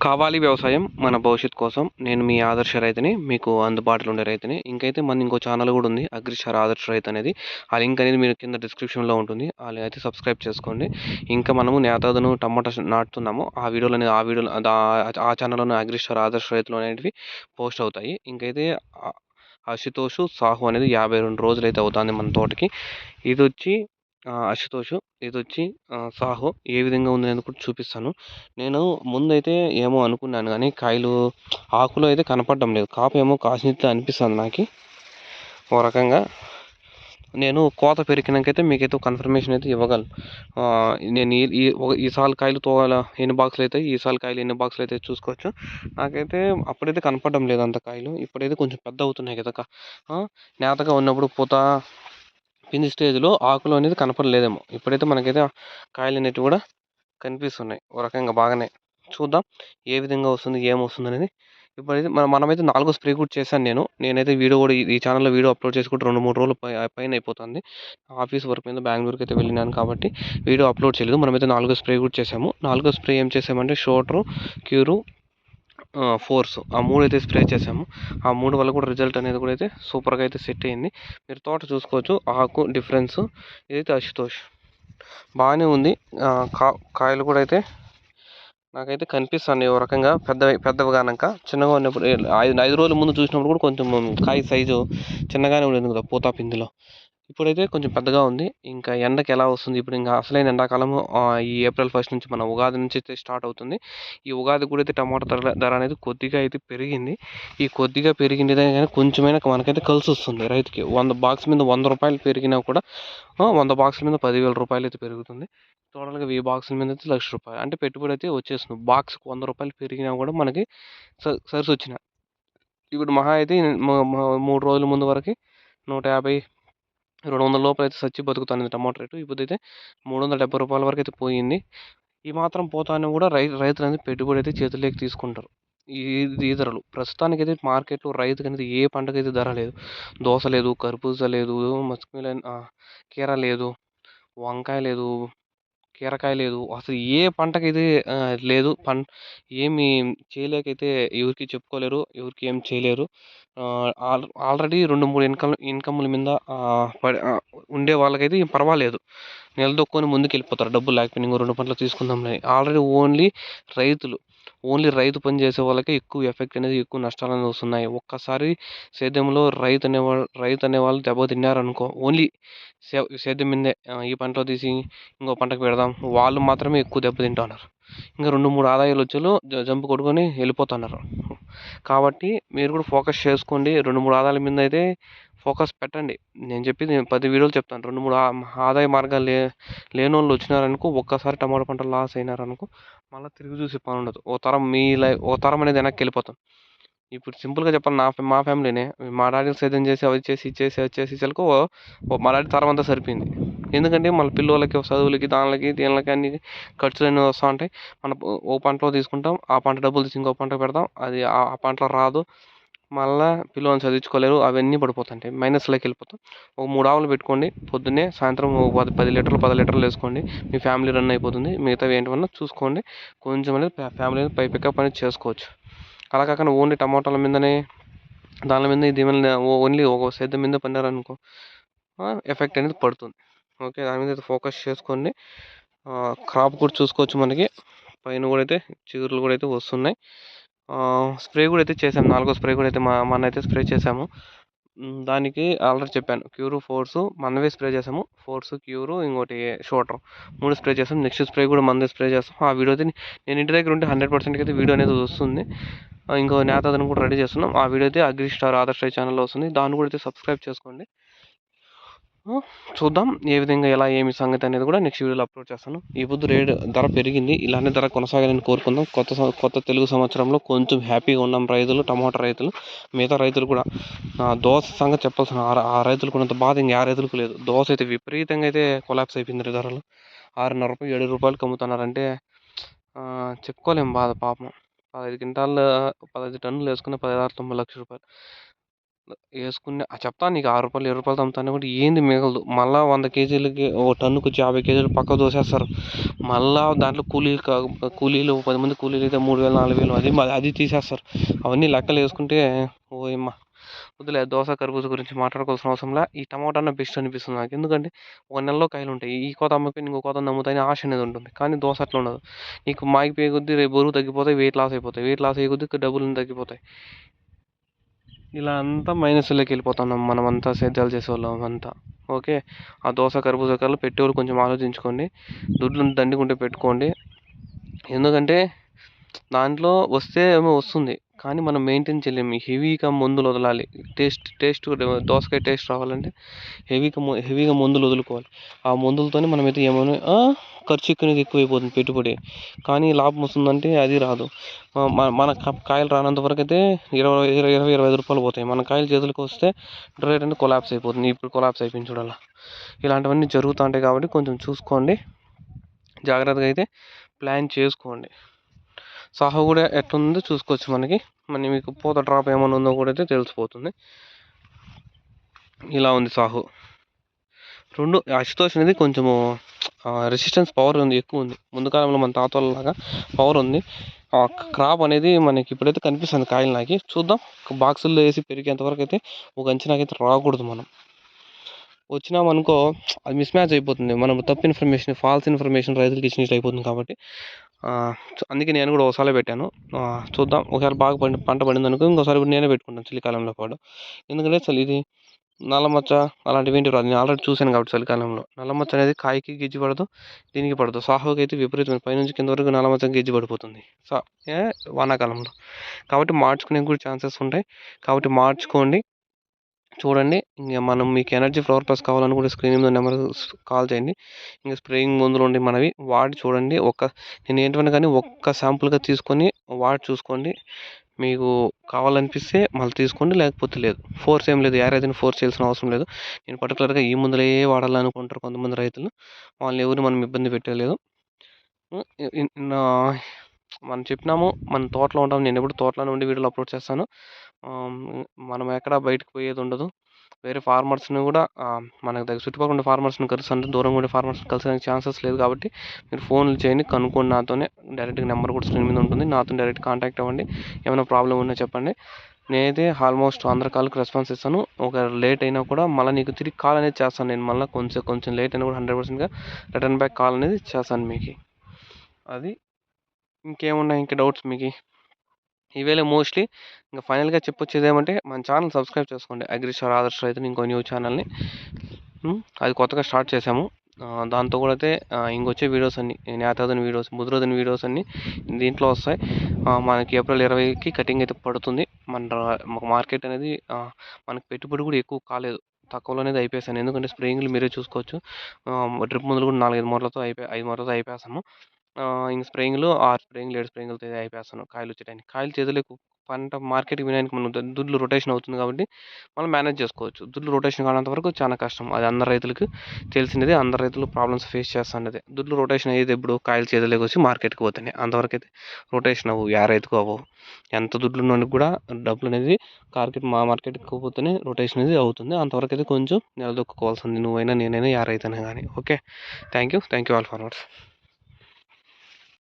కావాలి వ్యవసాయం మన భవిష్యత్తు కోసం. నేను మీ ఆదర్శ రైతుని. మీకు అందుబాటులో ఉండే రైతుని. ఇంకైతే మనది ఇంకో ఛానల్ గూడా ఉంది. అగ్రిస్టార్ ఆదర్శ రైతు అనేది. ఆ లింక్ అనేది మీరు కింద డిస్క్రిప్షన్‌లో ఉంటుంది. అయితే సబ్స్క్రైబ్ చేసుకోండి. ఇంకా మనము నేతదను టమాటా నాటుతున్నాము. ఆ వీడియోలో ఆ ఛానల్‌లోనే అగ్రిస్టార్ ఆదర్శ రైతులు అనేటివి పోస్ట్ అవుతాయి. ఇంకైతే అశుతోషు, సాహో అనేది 52 రోజులైతే అవుతాంది మన తోటకి. ఇదొచ్చి అశుతోషు, ఇదొచ్చి సాహో ఏ విధంగా ఉందనేది కూడా చూపిస్తాను. నేను ముందైతే ఏమో అనుకున్నాను గానీ, కాయలు ఆకులో అయితే కనపడడం లేదు. కాపేమో కాసినట్టు అనిపిస్తుంది నాకి. ఓ రకంగా నేను కోత పెరికినాకైతే మీకైతే కన్ఫర్మేషన్ అయితే ఇవ్వగలను. నేను ఈ సాలు కాయలు ఎన్ని బాక్సులైతాయి, ఈ సాలు కాయలు ఎన్ని బాక్సులైతాయి చూసుకోవచ్చు. నాకైతే అప్పుడైతే కనపడడం లేదు అంత కాయలు. ఇప్పుడైతే కొంచెం పెద్ద అవుతున్నాయి కదా! నేతగా ఉన్నప్పుడు పూత పిండి స్టేజ్‌లో ఆకులు అనేది కనపడలేదేమో. ఇప్పుడైతే మనకైతే కాయలనేటివి కూడా కనిపిస్తున్నాయి. ఓ రకంగా బాగానే. చూద్దాం ఏ విధంగా వస్తుంది, ఏమొస్తుందనేది. ఇప్పుడైతే మనమైతే నాలుగో స్ప్రే కూడా చేశాను నేను. నేనైతే వీడియో కూడా ఈ ఛానెల్‌లో వీడియో అప్‌లోడ్ చేసి కూడా 2, 3 రోజులు పైన అయిపోతుంది. ఆఫీస్ వర్క్ మీద బెంగుళూరుకైతే వెళ్ళినాను కాబట్టి వీడియో అప్‌లోడ్ చేయలేదు. మనమైతే నాలుగో స్ప్రే కూడా చేశాము. నాలుగో స్ప్రే ఏం చేసామంటే షోటరు, క్యూరు, ఫోర్స్ ఆ 3 అయితే స్ప్రే చేశాము. ఆ 3 వల్ల కూడా రిజల్ట్ అనేది కూడా అయితే సూపర్‌గా అయితే సెట్ అయింది. మీరు తోట చూసుకోవచ్చు ఆకు డిఫరెన్స్. ఇదైతే అశుతోష్ బాగానే ఉంది. కాయలు కూడా అయితే నాకైతే కనిపిస్తున్నాయి ఓ రకంగా పెద్దవి కానంక. చిన్నగా ఉన్నప్పుడు 5 రోజుల ముందు చూసినప్పుడు కూడా కొంచెం కాయ సైజు చిన్నగానే ఉండేది కదా పూత పిందిలో. ఇప్పుడైతే కొంచెం పెద్దగా ఉంది. ఇంకా ఎండకి ఎలా వస్తుంది ఇప్పుడు ఇంకా అసలైన ఎండాకాలము ఈ ఏప్రిల్ 1 నుంచి మన ఉగాది నుంచి అయితే స్టార్ట్ అవుతుంది. ఈ ఉగాది కూడా అయితే టమాటా ధర అనేది కొద్దిగా అయితే పెరిగింది. ఈ కొద్దిగా పెరిగిందే కానీ కొంచెమైనా మనకైతే కలిసొస్తుంది రైతుకి. 100 బాక్స్ మీద రూ. 100 పెరిగినా కూడా 100 బాక్సుల మీద రూ. 10,000 అయితే పెరుగుతుంది. టోటల్‌గా 1000 బాక్సుల మీద అయితే రూ. 1,00,000 అంటే పెట్టుబడి అయితే వచ్చేస్తుంది. బాక్స్‌కి రూ. 100 పెరిగినా కూడా మనకి సరిసొచ్చినాయి. ఇప్పుడు మహా అయితే 3 రోజుల ముందు వరకి 150, 200 లోపల అయితే సచ్చి బతుకుతాంది టమాటా రేటు. ఇప్పుడైతే రూ. 370 వరకు అయితే పోయింది. ఈ మాత్రం పోతానే కూడా రైతులనేది పెట్టుబడి అయితే చేతుల్లోకి తీసుకుంటారు. ఈ ఈ ధరలు ప్రస్తుతానికైతే మార్కెట్‌లో రైతుకనేది ఏ పంటకైతే ధర లేదు. దోస లేదు, కర్బూజా లేదు, కీర లేదు, వంకాయ లేదు, కీరకాయ లేదు. అసలు ఏ పంటకైతే లేదు. ఏమి చేయలేకైతే ఎవరికీ చెప్పుకోలేరు. ఎవరికీ ఏం చేయలేరు. ఆల్రెడీ 2, 3 ఇన్‌కమ్‌ల మీద ఉండే వాళ్ళకైతే ఏం పర్వాలేదు. నిలదొక్కుకొని ముందుకెళ్ళిపోతారు. డబ్బులు లేకపోయినా ఇంకో 2 పంటలు తీసుకుందాంలే. ఆల్రెడీ రైతులు. ఓన్లీ రైతు పని చేసే వాళ్ళకే ఎక్కువ ఎఫెక్ట్ అనేది, ఎక్కువ నష్టాలనేవి వస్తున్నాయి. ఒక్కసారి సేద్యంలో రైతు అనేవాళ్ళు దెబ్బతిన్నారనుకో ఓన్లీ సేద్యం మీదే ఈ పంటలో తీసి ఇంకో పంటకు పెడదాం. వాళ్ళు మాత్రమే ఎక్కువ దెబ్బతింటున్నారు. ఇంకా 2, 3 ఆదాయాలు వచ్చేలో జంప్ కొట్టుకొని వెళ్ళిపోతున్నారు. కాబట్టి మీరు కూడా ఫోకస్ చేసుకోండి. 2, 3 ఆదాయాల మీద అయితే ఫోకస్ పెట్టండి. నేను చెప్పేది 10 వీడియోలు చెప్తాను. 2, 3 ఆదాయ మార్గాలు లేనోళ్ళు వచ్చినారనుకో ఒక్కసారి టమాటా పంట లాస్ అయినారనుకో మళ్ళీ తిరిగి చూసే పని ఉండదు. ఓ తరం అనేది వెనక్కి వెళ్ళిపోతాం. ఇప్పుడు సింపుల్‌గా చెప్పాలి మా ఫ్యామిలీనే. మా డాడీ సేద్యం చేసి అవి చేసి, ఇది చేసి, అది చేసేసరికి మా డాడీ తరం అంతా సరిపోయింది. ఎందుకంటే మళ్ళీ పిల్లోళ్ళకి చదువులకి, దాన్లకి, దీన్లకి అన్ని ఖర్చులన్నీ వస్తా ఉంటాయి. మనం ఓ పంటలో తీసుకుంటాం. ఆ పంట డబ్బులు తీసి ఇంకో పంటకు పెడతాం. అది ఆ పంటలో రాదు. మళ్ళా పిల్లోల్ని చదివించుకోలేరు. అవన్నీ పడిపోతుంటాయి. మైనస్‌లోకి వెళ్ళిపోతాం. ఒక 3 ఆవులు పెట్టుకోండి. పొద్దున్నే, సాయంత్రం ఒక 10 లీటర్లు, 10 లీటర్లు వేసుకోండి. మీ ఫ్యామిలీ రన్ అయిపోతుంది. మిగతావి ఏంటివన్నా చూసుకోండి. కొంచెం అనేది ఫ్యామిలీని పికప్ అనేది చేసుకోవచ్చు. అలా కాకుండా ఓన్లీ టమాటాల మీదనే దాని మీద దీని మీద ఓన్లీ ఒక సేద్యం మీద పడినారనుకో ఎఫెక్ట్ అనేది పడుతుంది. ఓకే. దాని మీద అయితే ఫోకస్ చేసుకోండి. క్రాప్ కూడా చూసుకోవచ్చు మనకి. పైన కూడా అయితే చిగుర్లు కూడా అయితే వస్తున్నాయి. స్ప్రే కూడా అయితే చేసాము. 4గో స్ప్రే కూడా అయితే మొన్నైతే స్ప్రే చేసాము. దానికి ఆల్రెడీ చెప్పాను. క్యూరు, ఫోర్సు మనవే స్ప్రే చేసాము. ఫోర్సు, క్యూరు ఇంకోటి షోటర్ 3 స్ప్రే చేసాం. నెక్స్ట్ స్ప్రే కూడా మనదే స్ప్రే చేస్తాం. ఆ వీడియో అయితే నేను ఇంటి దగ్గర ఉంటే 100% అయితే వీడియో అనేది వస్తుంది. ఇంకో నేతదను కూడా రెడీ చేస్తున్నాం. ఆ వీడియో అయితే అగ్రిస్టార్ ఆదర్శ్ ఛానల్‌లో వస్తుంది. దాన్ని కూడా అయితే సబ్స్క్రైబ్ చేసుకోండి. చూద్దాం ఏ విధంగా ఎలా ఏమి సంగతి అనేది కూడా నెక్స్ట్ వీడియోలో అప్లోడ్ చేస్తాను. ఈ పొద్దు ధర పెరిగింది. ఇలానే ధర కొనసాగాలని కోరుకుందాం. కొత్త తెలుగు సంవత్సరంలో కొంచెం హ్యాపీగా ఉన్నాం రైతులు, టమాటా రైతులు. మిగతా రైతులు కూడా దోస సంగతి చెప్పాల్సిన ఆ రైతులకు ఉన్నంత బాధ ఇంకా రైతులకు లేదు. దోస అయితే విపరీతంగా అయితే కొలాప్స్ అయిపోయింది ధరలు. రూ. 6.5, రూ. 7 అమ్ముతున్నారంటే చెప్పుకోలేం బాధ పాపం. 15 క్వింటాలు 15 టన్నులు వేసుకున్న 16, 90 లక్షల రూపాయలు. ఏసుకున్న చెప్తాను నీకు రూ. 6, రూ. 7 అమ్ముతాను కూడా ఏంది మిగలదు. మళ్ళా 100 కేజీలకి ఓ టన్నుకొచ్చి 50 కేజీలు పక్కకు తోసేస్తారు. మళ్ళా దాంట్లో కూలీలు 10 మంది కూలీలైతే 3000, 4000 అది తీసేస్తారు. అవన్నీ లెక్కలేసుకుంటే ఓయమ్మ! వద్దులే దోస, కర్బూజా గురించి మాట్లాడుకోవాల్సిన అవసరంలా. ఈ టమాటానే బెస్ట్ అనిపిస్తుంది నాకు. ఎందుకంటే ఒక నెలలో కాయలుంటాయి. ఈ కోత అమ్మకపోయినా ఇంకో కోత అమ్ముతాయని ఆశ అనేది ఉంటుంది. కానీ దోస అట్లా ఉండదు. నీకు మాగిపోయే కొద్దీ రేపు బరువు తగ్గిపోతాయి, వెయిట్ లాస్ అయిపోతాయి. వెయిట్ లాస్ అయ్యే కొద్దీ డబ్బులు తగ్గిపోతాయి. ఇలా అంతా మైనస్‌లోకి వెళ్ళిపోతున్నాం మనమంతా సేద్యాలు చేసేవాళ్ళం అంతా. ఓకే. ఆ దోస, కర్బూజా కాయలు పెట్టేవాళ్ళు కొంచెం ఆలోచించుకోండి. దుడ్లు దండిగుంటే పెట్టుకోండి. ఎందుకంటే దాంట్లో వస్తే ఏమో వస్తుంది. కానీ మనం మెయింటైన్ చేయలేము. హెవీగా మందులు వదలాలి. టేస్ట్ దోసకాయ టేస్ట్ రావాలంటే హెవీగా మందులు వదులుకోవాలి. ఆ మందులతోనే మనమైతే ఏమైనా ఖర్చు అనేది ఎక్కువైపోతుంది పెట్టుబడి. కానీ లాభం వస్తుందంటే అది రాదు. మన కాయలు రానంత వరకు అయితే రూ. 25 పోతాయి. మన కాయలు చేతులకు వస్తే రేట్ అనేది కొలాప్స్ అయిపోతుంది. ఇప్పుడు కొలాప్స్ అయిపోయింది చూడాలా. ఇలాంటివన్నీ జరుగుతూ ఉంటాయి కాబట్టి కొంచెం చూసుకోండి. జాగ్రత్తగా అయితే ప్లాన్ చేసుకోండి. సాహో కూడా ఎట్లుందో చూసుకోవచ్చు మనకి. మీకు పూత డ్రాప్ ఏమైనా ఉందో కూడా అయితే తెలిసిపోతుంది. ఇలా ఉంది సాహో. అశుతోష్ అనేది కొంచెము రెసిస్టెన్స్ పవర్ ఎక్కువ ఉంది. ముందు కాలంలో మన తాతోళ్ళలాగా పవర్ ఉంది. క్రాప్ అనేది మనకి ఇప్పుడైతే కనిపిస్తుంది కాయలు నాకి. చూద్దాం. బాక్సుల్లో వేసి పెరిగేంత వరకు అయితే ఒక అంచనాకైతే రాకూడదు మనం. వచ్చినామనుకో అది మిస్ మ్యాచ్ అయిపోతుంది. మనం ఫాల్స్ ఇన్ఫర్మేషన్ రైతులకు ఇచ్చినట్టు అయిపోతుంది కాబట్టి అందుకే నేను కూడా ఒకసారి పెట్టాను. చూద్దాం. ఒకసారి బాగా పంట పండింది అనుకో ఇంకోసారి కూడా నేనే పెట్టుకుంటాను చలికాలంలో పాటు. ఎందుకంటే అసలు ఇది నల్లమచ్చ అలాంటివి ఏంటి రాదు. నేను ఆల్రెడీ చూశాను కాబట్టి చలికాలంలో. నల్లమచ్చ అనేది కాయకి గిజ్జి పడదు, దీనికి పడదు. సాహోకి అయితే విపరీతమైన పైనుంచి కింద వరకు నల్లమచ్చ గిజ్జి పడిపోతుంది వానాకాలంలో. కాబట్టి మార్చుకునే కూడా ఛాన్సెస్ ఉంటాయి. కాబట్టి మార్చుకోండి. చూడండి. ఇంక మనం మీకు ఎనర్జీ ఫ్లవర్ ప్లస్ కావాలని కూడా స్క్రీన్ మీద నెంబర్ కాల్ చేయండి. ఇంకా స్ప్రేయింగ్ మందులు ఉండి మనవి వాడి చూడండి. నేను ఏంటంటే కానీ ఒక్క శాంపుల్గా తీసుకొని వాడి చూసుకోండి. మీకు కావాలనిపిస్తే మళ్ళీ తీసుకోండి, లేకపోతే లేదు. ఫోర్స్ ఏం లేదు. రైతుని ఫోర్స్ చేయాల్సిన అవసరం లేదు. నేను పర్టికులర్గా ఈ మందులే వాడాలనుకుంటారు కొంతమంది రైతులు. వాళ్ళని ఎవరిని మనం ఇబ్బంది పెట్టలేదు. మనం చెప్పినాము. మన తోటలో ఉంటాం. నేను ఎప్పుడు తోటలోనే ఉండి వీడియోలు అప్లోడ్ చేస్తాను. మనం ఎక్కడ బయటకు పోయేది ఉండదు. వేరే ఫార్మర్స్ని కూడా మనకు చుట్టుపక్కల ఉండే ఫార్మర్స్ని కలుస్తుంటే దూరంగా ఉండే ఫార్మర్స్ని కలిసే ఛాన్సెస్ లేదు కాబట్టి మీరు ఫోన్లు చేయండి, కనుక్కోండి నాతోనే. డైరెక్ట్గా నెంబర్ కూడా స్క్రీన్ మీద ఉంటుంది. నాతో డైరెక్ట్ కాంటాక్ట్ అవ్వండి. ఏమైనా ప్రాబ్లం ఉన్నా చెప్పండి. నేనైతే ఆల్మోస్ట్ అందరి కాల్కి రెస్పాన్స్ ఇస్తాను. ఒక లేట్ అయినా కూడా మళ్ళీ నీకు తిరిగి కాల్ అనేది చేస్తాను. నేను మళ్ళీ కొంచెం లేట్ అయినా కూడా 100%గా రిటర్న్ బ్యాక్ కాల్ అనేది చేస్తాను మీకు. అది ఇంకేమున్నాయి ఇంకా డౌట్స్ మీకు? ఇవేలే మోస్ట్లీ. ఇంకా ఫైనల్గా చెప్పొచ్చేది ఏమంటే మన ఛానల్ సబ్స్క్రైబ్ చేసుకోండి. అగ్రిస్టార్ ఆదర్శ రైతుని ఇంకో న్యూ ఛానల్ని. అది కొత్తగా స్టార్ట్ చేసాము. దాంతో కూడా అయితే ఇంకొచ్చే వీడియోస్ అన్నీ నేతదని వీడియోస్, ముదురుదని వీడియోస్ అన్నీ దీంట్లో వస్తాయి. మనకి ఏప్రిల్ 20కి కటింగ్ అయితే పడుతుంది. మన మార్కెట్ అనేది మనకి పెట్టుబడి కూడా ఎక్కువ కాలేదు. తక్కువలో అనేది అయిపోయాను. ఎందుకంటే స్ప్రేయింగ్లు మీరే చూసుకోవచ్చు. డ్రిప్ మందులు కూడా 4-5 మూరలతో 5 మూరలతో అయిపోయాము. ఇంక స్ప్రేయింగ్లు 6 స్ప్రేయింగ్లు 7 స్ప్రేయింగ్లతో అయిపోయాను కాయలు వచ్చేటానికి. కాయలు చేతులకు పంట మార్కెట్కి వినడానికి మనం దుడ్లు రొటేషన్ అవుతుంది కాబట్టి మనం మేనేజ్ చేసుకోవచ్చు. దుడ్లు రొటేషన్ కానంత వరకు చాలా కష్టం. అది అందరు రైతులకు తెలిసినది. అందరు రైతులు ప్రాబ్లమ్స్ ఫేస్ చేస్తున్నది. దుడ్లు రొటేషన్ అయ్యేది ఎప్పుడు కాయలు చేతులకు వచ్చి మార్కెట్కి పోతున్నాయి. అంతవరకు అయితే రొటేషన్ అవ్వవు. రైతుకు అవ్వవు. ఎంత దుడ్లు ఉన్నోడికి కూడా డబ్బులు అనేది మార్కెట్కి పోతేనే రొటేషన్ అనేది అవుతుంది. అంతవరకు అయితే కొంచెం నిలదొక్కుకోవాల్సింది నువ్వైనా నేనైనా రైతైనా కానీ. Okay. Thank you all forwards.